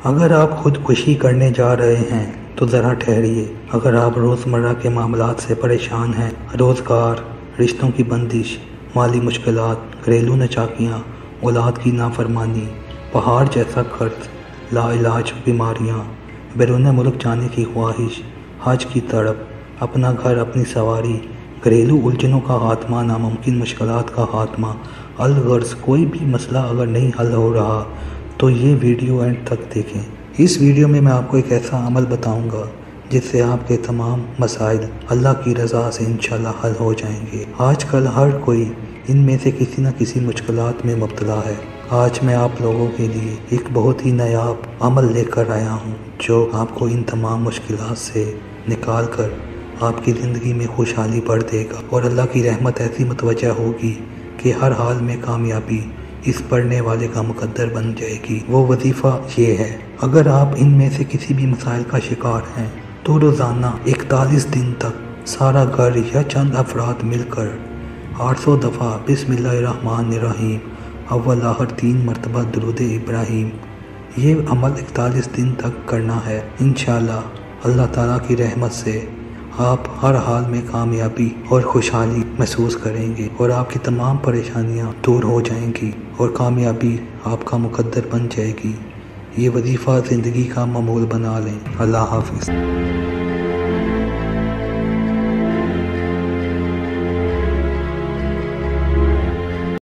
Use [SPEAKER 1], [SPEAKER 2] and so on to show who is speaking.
[SPEAKER 1] اگر آپ خودکشی کرنے جا رہے ہیں تو ذرا ٹھہریے۔ اگر آپ روزمرہ کے معاملات سے پریشان ہیں، روزگار، رشتوں کی بندش، مالی مشکلات، گھریلو ناچاکیاں، اولاد کی نافرمانی، پہاڑ جیسا قرض، لا علاج بیماریاں، بیرون ملک جانے کی خواہش، حج کی تڑپ، اپنا گھر، اپنی سواری، گھریلو الجھنوں کا خاتمہ، ناممکن مشکلات کا خاتمہ، الغرض کوئی بھی مسئلہ اگر نہیں حل ہو رہا تو یہ ویڈیو اینڈ تک دیکھیں۔ اس ویڈیو میں آپ کو ایک ایسا عمل بتاؤں گا جس سے آپ کے تمام مسائل اللہ کی رضا سے انشاءاللہ حل ہو جائیں گے۔ آج کل ہر کوئی ان میں سے کسی نہ کسی مشکلات میں مبتلا ہے۔ آج میں آپ لوگوں کے لیے ایک بہت ہی نایاب عمل لے کر آیا ہوں جو آپ کو ان تمام مشکلات سے نکال کر آپ کی زندگی میں خوشحالی بھر دے گا، اور اللہ کی رحمت ایسی متوجہ ہوگی کہ ہر حال میں کامیابی اس پڑھنے والے کا مقدر بن جائے گی۔ وہ وظیفہ یہ ہے، اگر آپ ان میں سے کسی بھی مسائل کا شکار ہیں تو روزانہ 41 دن تک سارا گھر یا چند افراد مل کر 800 دفعہ بسم اللہ الرحمن الرحیم اول آخر 3 مرتبہ درود ابراہیم، یہ عمل 41 دن تک کرنا ہے۔ انشاءاللہ اللہ تعالیٰ کی رحمت سے آپ ہر حال میں کامیابی اور خوشحالی محسوس کریں گے، اور آپ کی تمام پریشانیاں دور ہو جائیں گی اور کامیابی آپ کا مقدر بن جائے گی۔ یہ وظیفہ زندگی کا معمول بنا لیں۔ اللہ حافظ۔